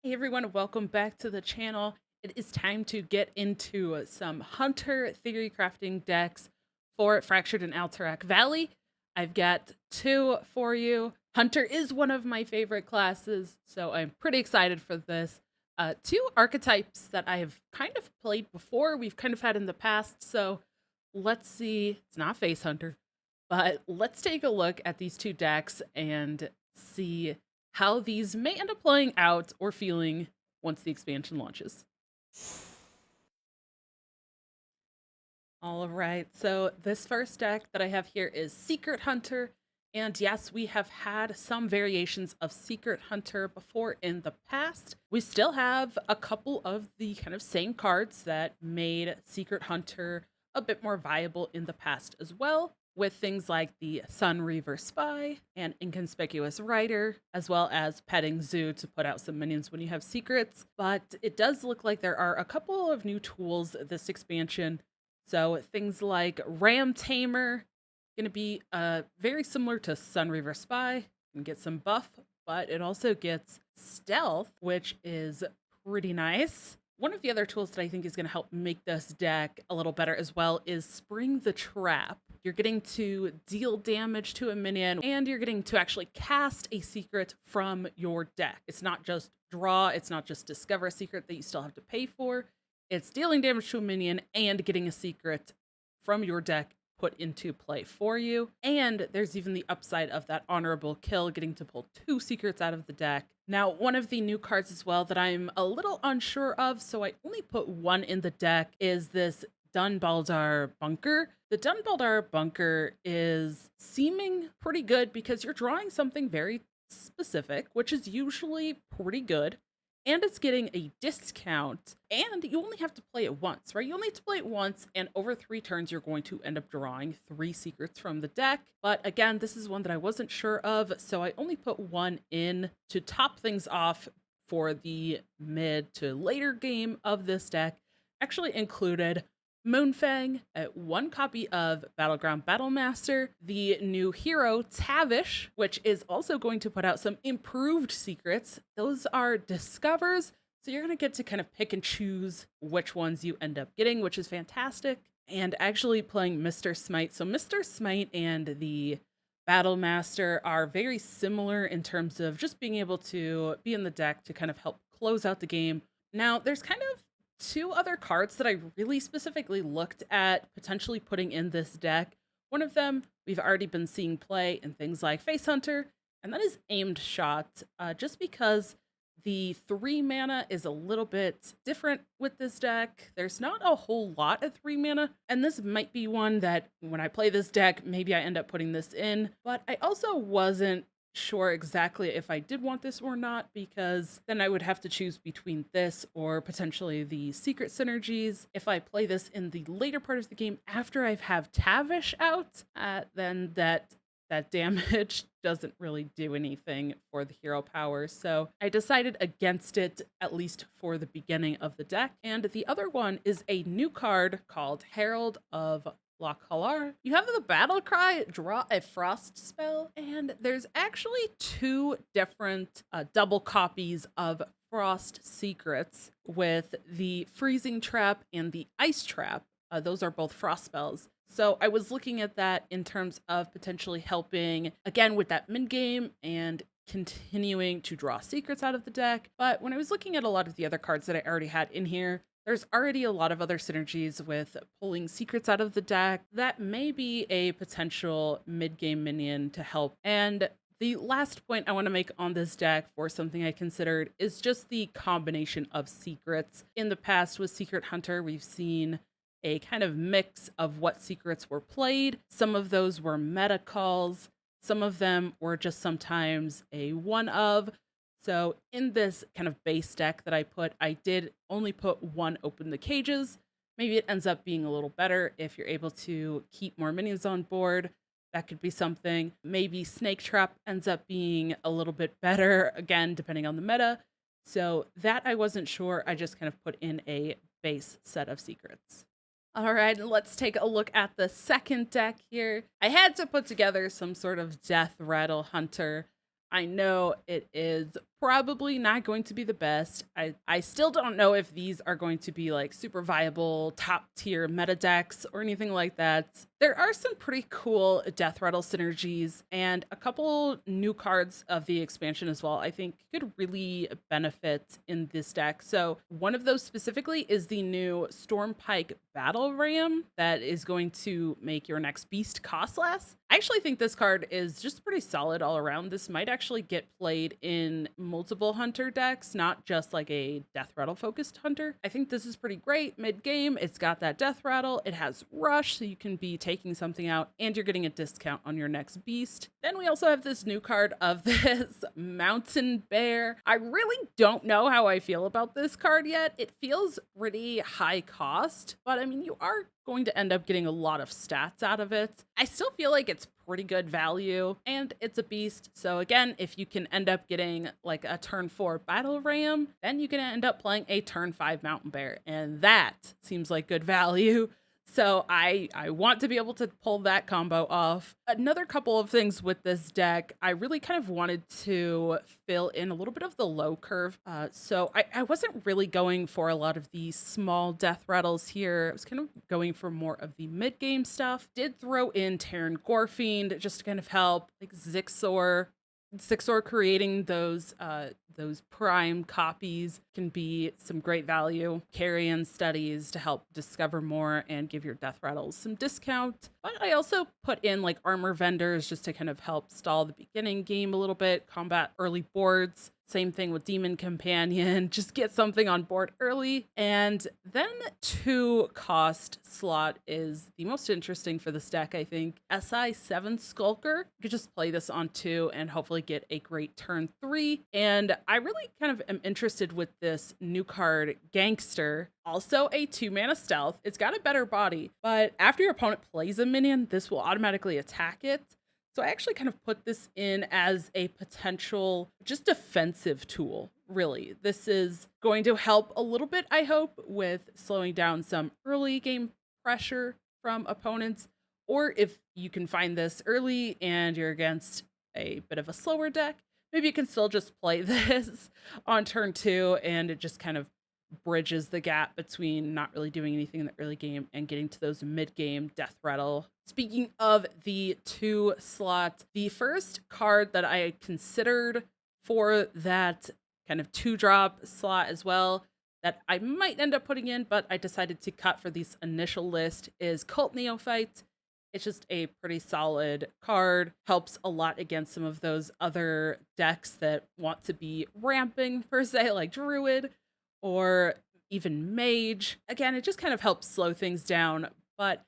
Hey everyone, welcome back to the channel. It is time to get into some Hunter theory crafting decks for Fractured and Alterac Valley. I've got two for you. Hunter is one of my favorite classes, so I'm pretty excited for this. Two archetypes that I have kind of played before, we've kind of had in the past, so let's see. It's not Face Hunter, but let's take a look at these two decks and see how these may end up playing out or feeling once the expansion launches. All right, so this first deck that I have here is Secret Hunter. And yes, we have had some variations of Secret Hunter before in the past. We still have a couple of the kind of same cards that made Secret Hunter a bit more viable in the past as well, with things like the Sun Reaver Spy and Inconspicuous Rider, as well as Petting Zoo to put out some minions when you have secrets. But it does look like there are a couple of new tools this expansion. So things like Ram Tamer, going to be very similar to Sun Reaver Spy. You can get some buff, but it also gets stealth, which is pretty nice. One of the other tools that I think is going to help make this deck a little better as well is Spring the Trap. You're getting to deal damage to a minion, and you're getting to actually cast a secret from your deck. It's not just draw, it's not just discover a secret that you still have to pay for. It's dealing damage to a minion and getting a secret from your deck put into play for you. And there's even the upside of that honorable kill, getting to pull two secrets out of the deck. Now, one of the new cards as well that I'm a little unsure of, so I only put one in the deck, is this Dunbaldar Bunker. The Dunbaldar Bunker is seeming pretty good because you're drawing something very specific, which is usually pretty good. And it's getting a discount, and you only have to play it once, right? You only have to play it once, and over 3 turns, you're going to end up drawing 3 secrets from the deck. But again, this is one that I wasn't sure of, so I only put one in to top things off for the mid to later game of this deck. Actually included Moonfang, 1 copy of Battleground Battlemaster, the new hero Tavish, which is also going to put out some improved secrets. Those are discovers, so you're going to get to kind of pick and choose which ones you end up getting, which is fantastic. And actually playing Mr. Smite. So Mr. Smite and the Battlemaster are very similar in terms of just being able to be in the deck to kind of help close out the game. Now, there's kind of 2 other cards that I really specifically looked at potentially putting in this deck. One of them we've already been seeing play in things like Face Hunter, and that is Aimed Shot, just because the 3 mana is a little bit different with this deck. There's not a whole lot of 3 mana, and this might be one that when I play this deck, maybe I end up putting this in, but I also wasn't sure exactly if I did want this or not, because then I would have to choose between this or potentially the secret synergies. If I play this in the later part of the game after I've have Tavish out, then that damage doesn't really do anything for the hero power. So I decided against it, at least for the beginning of the deck. And the other one is a new card called Herald of Lakalar. You have the battle cry, draw a frost spell, and there's actually 2 different double copies of frost secrets with the freezing trap and the ice trap. Those are both frost spells. So I was looking at that in terms of potentially helping, again, with that mid game and continuing to draw secrets out of the deck. But when I was looking at a lot of the other cards that I already had in here, there's already a lot of other synergies with pulling secrets out of the deck that may be a potential mid-game minion to help. And the last point I want to make on this deck for something I considered is just the combination of secrets. In the past with Secret Hunter, we've seen a kind of mix of what secrets were played. Some of those were meta calls. Some of them were just sometimes a one of. So in this kind of base deck that I did only put 1 Open the Cages. Maybe it ends up being a little better if you're able to keep more minions on board. That could be something. Maybe Snake Trap ends up being a little bit better, again, depending on the meta. So that I wasn't sure. I just kind of put in a base set of secrets. All right, let's take a look at the second deck here. I had to put together some sort of Deathrattle Hunter. I know it is probably not going to be the best. I still don't know if these are going to be like super viable, top tier meta decks or anything like that. There are some pretty cool Deathrattle synergies and a couple new cards of the expansion as well, I think could really benefit in this deck. So one of those specifically is the new Stormpike Battle Ram that is going to make your next beast cost less. I actually think this card is just pretty solid all around. This might actually get played in multiple hunter decks, not just like a Deathrattle focused hunter. I think this is pretty great mid game. It's got that Deathrattle. It has rush, so you can be taking something out and you're getting a discount on your next beast. Then we also have this new card of this Mountain Bear. I really don't know how I feel about this card yet. It feels pretty high cost, but I mean, you are going to end up getting a lot of stats out of it. I still feel like it's pretty good value and it's a beast. So again, if you can end up getting like a turn 4 battle ram, then you can end up playing a turn 5 mountain bear. And that seems like good value. So I want to be able to pull that combo off. Another couple of things with this deck, I really kind of wanted to fill in a little bit of the low curve. So I wasn't really going for a lot of the small death rattles here. I was kind of going for more of the mid-game stuff. Did throw in Terran Gorefiend just to kind of help, like Zixor creating those prime copies can be some great value. Carrion studies to help discover more and give your death rattles some discount. But I also put in like armor vendors just to kind of help stall the beginning game a little bit, combat early boards. Same thing with Demon Companion, just get something on board early. And then 2 cost slot is the most interesting for this deck, I think. SI7 Skulker, you could just play this on 2 and hopefully get a great turn 3. And I really kind of am interested with this new card, Gangster. Also a 2-mana stealth. It's got a better body, but after your opponent plays a minion, this will automatically attack it. So I actually kind of put this in as a potential just defensive tool, really. This is going to help a little bit, I hope, with slowing down some early game pressure from opponents. Or if you can find this early and you're against a bit of a slower deck, maybe you can still just play this on turn 2 and it just kind of bridges the gap between not really doing anything in the early game and getting to those mid-game death rattle. Speaking of the 2 slot, the first card that I considered for that kind of 2-drop slot as well that I might end up putting in, but I decided to cut for this initial list is Cult Neophyte. It's just a pretty solid card, helps a lot against some of those other decks that want to be ramping per se, like Druid or even Mage. Again, it just kind of helps slow things down, but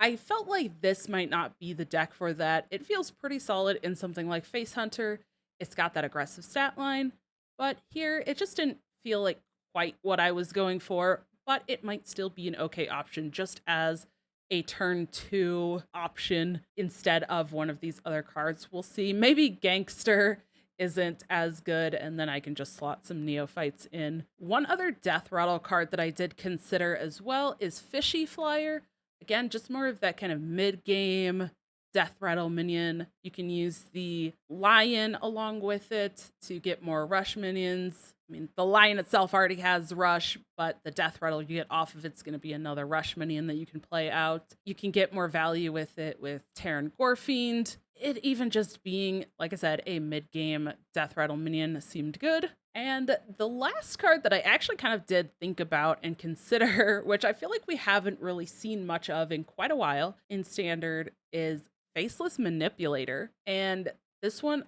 I felt like this might not be the deck for that. It feels pretty solid in something like Face Hunter. It's got that aggressive stat line, but here it just didn't feel like quite what I was going for, but it might still be an okay option just as a turn 2 option instead of one of these other cards. We'll see. Maybe Gangster isn't as good, and then I can just slot some Neophytes in. One other death rattle card that I did consider as well is Fishy Flyer. Again, just more of that kind of mid-game death rattle minion. You can use the Lion along with it to get more rush minions. I mean, the Lion itself already has rush, but the death rattle you get off of it's going to be another rush minion that you can play out. You can get more value with it with Terran Gorefiend. It even just being, like I said, a mid-game death rattle minion seemed good. And the last card that I actually kind of did think about and consider, which I feel like we haven't really seen much of in quite a while in Standard, is Faceless Manipulator. And this one,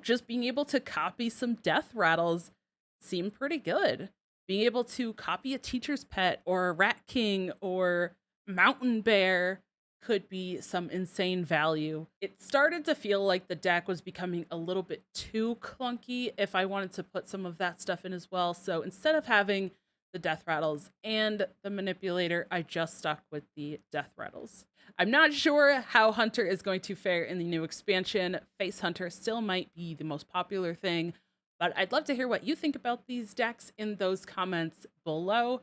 just being able to copy some death rattles seemed pretty good. Being able to copy a Teacher's Pet or a Rat King or Mountain Bear could be some insane value. It started to feel like the deck was becoming a little bit too clunky if I wanted to put some of that stuff in as well. So instead of having the death rattles and the manipulator, I just stuck with the death rattles. I'm not sure how Hunter is going to fare in the new expansion. Face Hunter still might be the most popular thing, but I'd love to hear what you think about these decks in those comments below.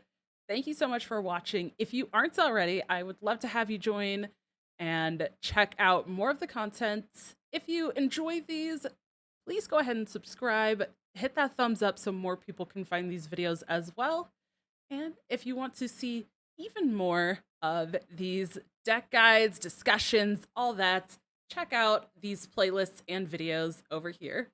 Thank you so much for watching. If you aren't already, I would love to have you join and check out more of the content. If you enjoy these, please go ahead and subscribe. hit that thumbs up so more people can find these videos as well. And if you want to see even more of these deck guides, discussions, all that, check out these playlists and videos over here.